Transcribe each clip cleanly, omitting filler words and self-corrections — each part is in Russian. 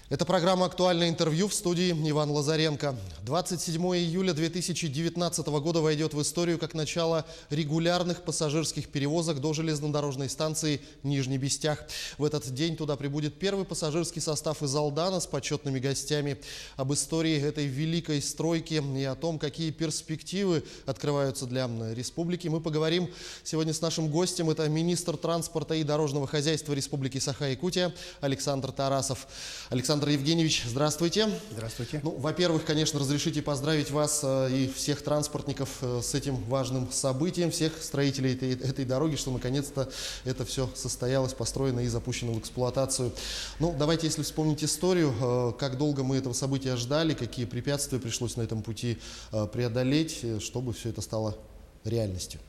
Это программа «Актуальное интервью», в студии Иван Лазаренко. 27 июля 2019 года войдет в историю как начало регулярных пассажирских перевозок до железнодорожной станции Нижний Бестях. В этот день туда прибудет первый пассажирский состав из Алдана с почетными гостями. Об истории этой великой стройки и о том, какие перспективы открываются для республики, мы поговорим сегодня с нашим гостем. Это министр транспорта и дорожного хозяйства Республики Саха-Якутия Александр Тарасов. Александр Евгеньевич, здравствуйте. Здравствуйте. Во-первых, конечно, разрешите поздравить вас и всех транспортников с этим важным событием, всех строителей этой дороги, что наконец-то это все состоялось, построено и запущено в эксплуатацию. Давайте, если вспомнить историю, как долго мы этого события ждали, какие препятствия пришлось на этом пути преодолеть, чтобы все это стало реальностью.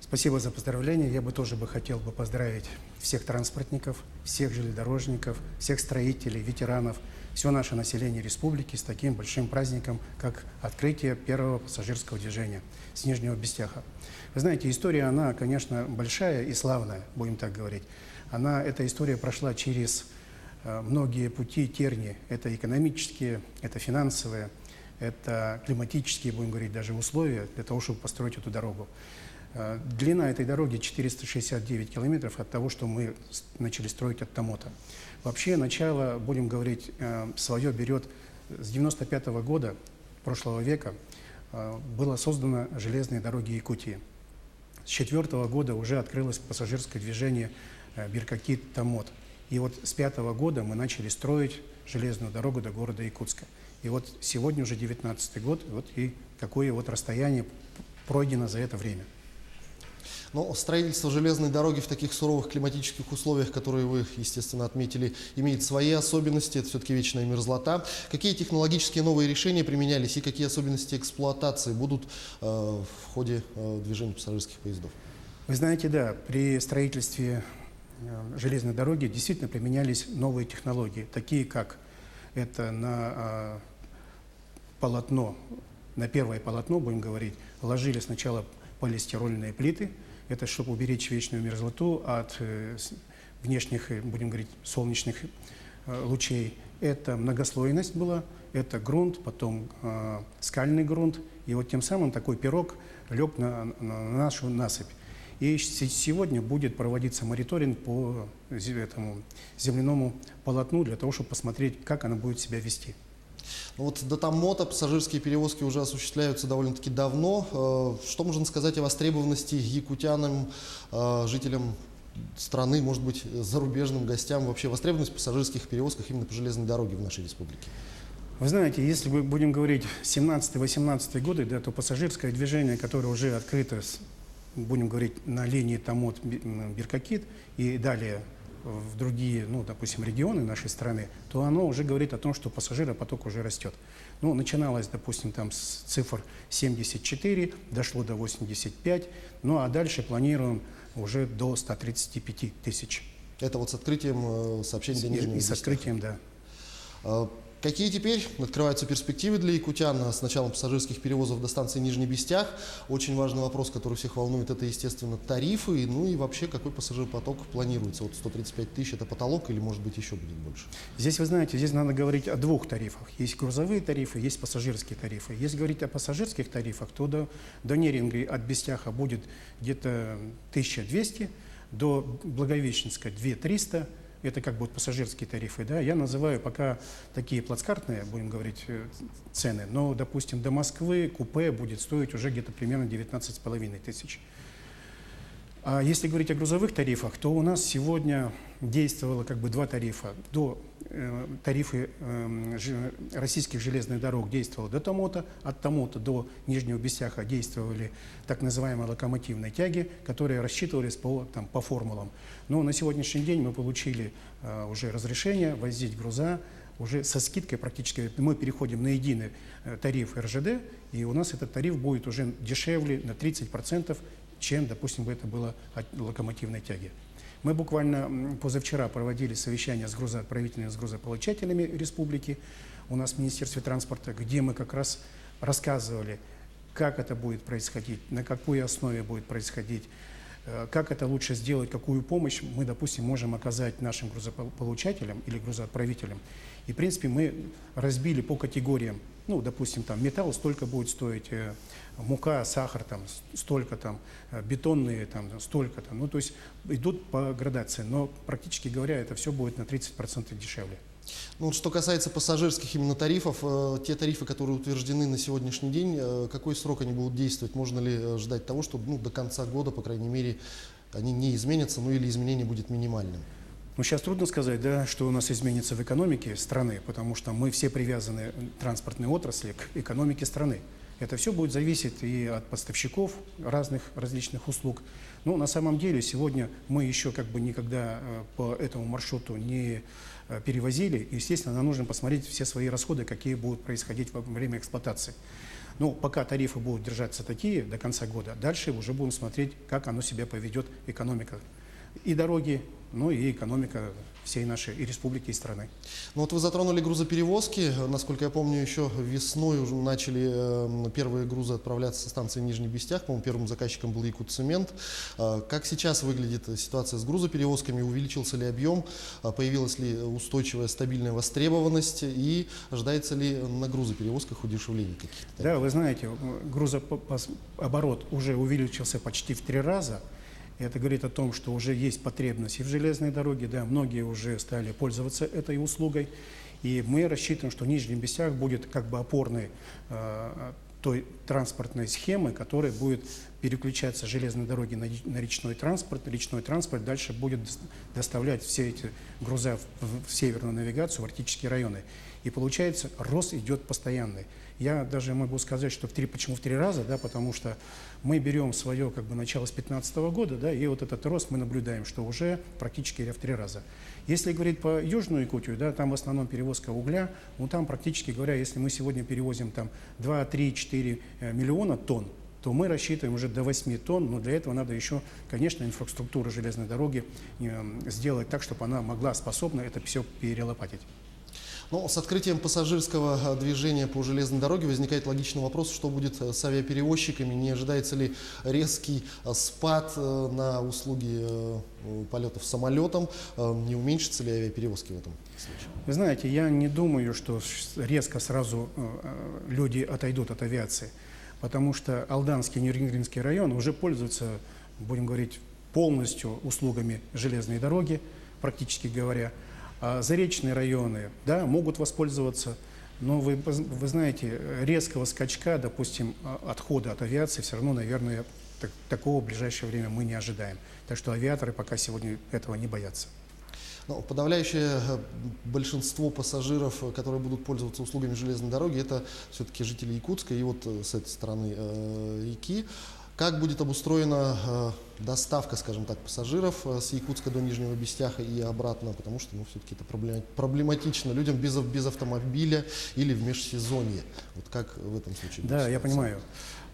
Спасибо за поздравления. Я бы тоже хотел поздравить всех транспортников, всех железнодорожников, всех строителей, ветеранов, все наше население республики с таким большим праздником, как открытие первого пассажирского движения с Нижнего Бестяха. Вы знаете, история, она, конечно, большая и славная, будем так говорить. Эта история прошла через многие пути, тернии. Это экономические, это финансовые, это климатические, будем говорить, даже условия для того, чтобы построить эту дорогу. Длина этой дороги 469 километров от того, что мы начали строить от Томота. Вообще начало, будем говорить, свое берет с 95 года прошлого века. Было создано железные дороги Якутии. С 4 года уже открылось пассажирское движение Биркокит-Томот. И вот с 5 года мы начали строить железную дорогу до города Якутска. И вот сегодня уже 19 год, и какое расстояние пройдено за это время. Но строительство железной дороги в таких суровых климатических условиях, которые вы, естественно, отметили, имеет свои особенности. Это все-таки вечная мерзлота. Какие технологические новые решения применялись и какие особенности эксплуатации будут в ходе движения пассажирских поездов? Вы знаете, да, при строительстве железной дороги действительно применялись новые технологии, такие как это на полотно, на первое полотно, будем говорить, ложили сначала полистирольные плиты. Это чтобы уберечь вечную мерзлоту от внешних, будем говорить, солнечных лучей. Это многослойность была, это грунт, потом скальный грунт. И вот тем самым такой пирог лег на нашу насыпь. И сегодня будет проводиться мониторинг по этому земляному полотну для того, чтобы посмотреть, как оно будет себя вести. До Томота пассажирские перевозки уже осуществляются довольно-таки давно. Что можно сказать о востребованности якутянам, жителям страны, может быть, зарубежным гостям, вообще востребованность в пассажирских перевозках именно по железной дороге в нашей республике? Вы знаете, если мы будем говорить 17-18 годы, да, то пассажирское движение, которое уже открыто, будем говорить, на линии Томот-Биркокит и далее в другие, допустим, регионы нашей страны, то оно уже говорит о том, что пассажиропоток уже растет. Начиналось, допустим, там с цифр 74, дошло до 85, а дальше планируем уже до 135 тысяч. Это с открытием сообщения до Нижнего Бестяха. И с открытием, да. Какие теперь открываются перспективы для якутян с началом пассажирских перевозов до станции Нижний Бестях? Очень важный вопрос, который всех волнует, это, естественно, тарифы. И вообще, какой пассажиропоток планируется? 135 тысяч – это потолок или, может быть, еще будет больше? Здесь, вы знаете, здесь надо говорить о двух тарифах. Есть грузовые тарифы, есть пассажирские тарифы. Если говорить о пассажирских тарифах, то до Неринга от Бестяха будет где-то 1200, до Благовещенска 2300. Это как будут пассажирские тарифы, да. Я называю пока такие плацкартные, будем говорить, цены. Но, допустим, до Москвы купе будет стоить уже где-то примерно 19,5 тысяч. А если говорить о грузовых тарифах, то у нас сегодня действовало два тарифа. Тарифы российских железных дорог действовало до Томота, от Томота до Нижнего Бестяха действовали так называемые локомотивные тяги, которые рассчитывались по формулам. Но на сегодняшний день мы получили уже разрешение возить груза уже со скидкой практически. Мы переходим на единый тариф РЖД, и у нас этот тариф будет уже дешевле на 30%, чем, допустим, это было от локомотивной тяги. Мы буквально позавчера проводили совещание с грузоотправителями, с грузополучателями республики у нас в Министерстве транспорта, где мы как раз рассказывали, как это будет происходить, на какой основе будет происходить, Как это лучше сделать, какую помощь мы, допустим, можем оказать нашим грузополучателям или грузоотправителям. И, в принципе, мы разбили по категориям. Ну, допустим, там металл столько будет стоить, мука, сахар там столько, там бетонные там столько-то. Ну, то есть идут по градации, но практически говоря, это все будет на 30% дешевле. Ну, вот что касается пассажирских именно тарифов, те тарифы, которые утверждены на сегодняшний день, какой срок они будут действовать? Можно ли ждать того, что до конца года, по крайней мере, они не изменятся, ну или изменение будет минимальным? Ну, сейчас трудно сказать, да, что у нас изменится в экономике страны, потому что мы все привязаны, транспортной отрасли, к экономике страны. Это все будет зависеть и от поставщиков различных услуг. Но на самом деле сегодня мы еще как бы никогда по этому маршруту не перевозили. Естественно, нам нужно посмотреть все свои расходы, какие будут происходить во время эксплуатации. Ну, пока тарифы будут держаться такие до конца года, дальше уже будем смотреть, как оно себя поведет, экономика и дороги, ну и экономика всей нашей и республики, и страны. Ну вот вы затронули грузоперевозки. Насколько я помню, еще весной уже начали первые грузы отправляться со станции Нижний Бестях. По-моему, первым заказчиком был Якутцемент. Как сейчас выглядит ситуация с грузоперевозками? Увеличился ли объем? Появилась ли устойчивая, стабильная востребованность? И ожидается ли на грузоперевозках удешевление каких-то? Да, вы знаете, грузооборот уже увеличился почти в 3 раза. Это говорит о том, что уже есть потребность и в железной дороге, да, многие уже стали пользоваться этой услугой. И мы рассчитываем, что Нижний Бестях будет как бы опорной той транспортной схемы, которая будет переключаться с железной дороги на речной транспорт. Речной транспорт дальше будет доставлять все эти груза в северную навигацию, в арктические районы. И получается, рост идет постоянный. Я даже могу сказать, что почему в 3 раза, да, потому что мы берем свое как бы начало с 2015 года, да, и вот этот рост мы наблюдаем, что уже практически в 3 раза. Если говорить по Южную Якутию, да, там в основном перевозка угля, ну там практически говоря, если мы сегодня перевозим там 2, 3, 4 миллиона тонн, то мы рассчитываем уже до 8 тонн, но для этого надо еще, конечно, инфраструктуру железной дороги сделать так, чтобы она могла, способна это все перелопатить. Ну, с открытием пассажирского движения по железной дороге возникает логичный вопрос, что будет с авиаперевозчиками, не ожидается ли резкий спад на услуги полетов самолетом, не уменьшатся ли авиаперевозки в этом случае? Вы знаете, я не думаю, что резко сразу люди отойдут от авиации, потому что Алданский и Нюрнбергский район уже пользуются, будем говорить, полностью услугами железной дороги, практически говоря. А заречные районы, да, могут воспользоваться, но вы знаете, резкого скачка, допустим, отхода от авиации все равно, наверное, такого в ближайшее время мы не ожидаем. Так что авиаторы пока сегодня этого не боятся. Ну, подавляющее большинство пассажиров, которые будут пользоваться услугами железной дороги, это все-таки жители Якутска и вот с этой стороны реки. Как будет обустроена доставка, скажем так, пассажиров с Якутска до Нижнего Бестяха и обратно, потому что, ну, все-таки это проблематично людям без автомобиля или в межсезонье. Вот как в этом случае? Да, я понимаю.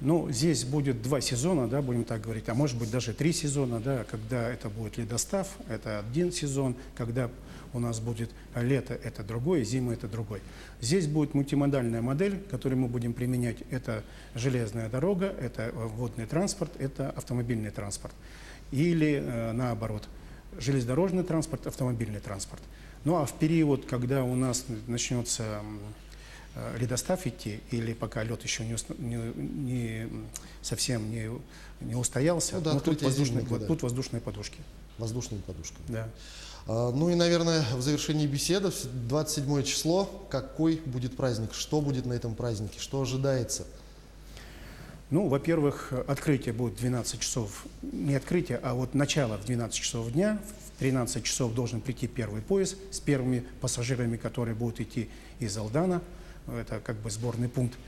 Ну, здесь будет 2 сезона, да, будем так говорить, а может быть даже 3 сезона, да, когда это будет ледостав, это 1 сезон, когда у нас будет лето, это другой, зима, это другой. Здесь будет мультимодальная модель, которую мы будем применять. Это железная дорога, это водный транспорт, это автомобильный транспорт. Или наоборот, железнодорожный транспорт, автомобильный транспорт. Ну а в период, когда у нас начнется ледостав идти, или пока лед еще совсем не устоялся, ну, да, тут воздушные подушки. Воздушными подушками. Да. Ну и, наверное, в завершении беседы, 27 число, какой будет праздник, что будет на этом празднике, что ожидается? Ну, во-первых, открытие будет в 12 часов, не открытие, а вот начало в 12 часов дня, в 13 часов должен прийти первый поезд с первыми пассажирами, которые будут идти из Алдана, это как бы сборный пункт.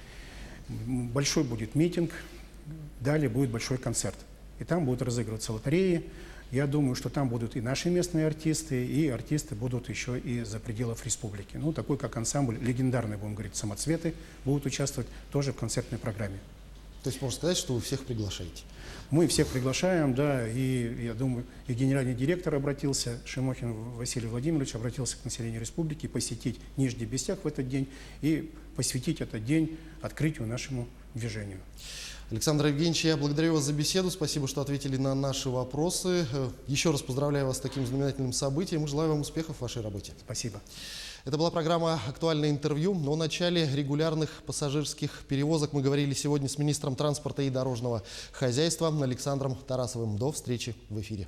Большой будет митинг, далее будет большой концерт, и там будут разыгрываться лотереи. Я думаю, что там будут и наши местные артисты, и артисты будут еще и за пределов республики. Ну, такой как ансамбль, легендарный, будем говорить, «Самоцветы» будут участвовать тоже в концертной программе. То есть можно сказать, что вы всех приглашаете? Мы всех приглашаем, да, и я думаю, и генеральный директор обратился, Шимохин Василий Владимирович обратился к населению республики посетить Нижний Бестях в этот день и посвятить этот день открытию нашему движению. Александр Евгеньевич, я благодарю вас за беседу. Спасибо, что ответили на наши вопросы. Еще раз поздравляю вас с таким знаменательным событием и желаю вам успехов в вашей работе. Спасибо. Это была программа «Актуальное интервью». О начале регулярных пассажирских перевозок мы говорили сегодня с министром транспорта и дорожного хозяйства Александром Тарасовым. До встречи в эфире.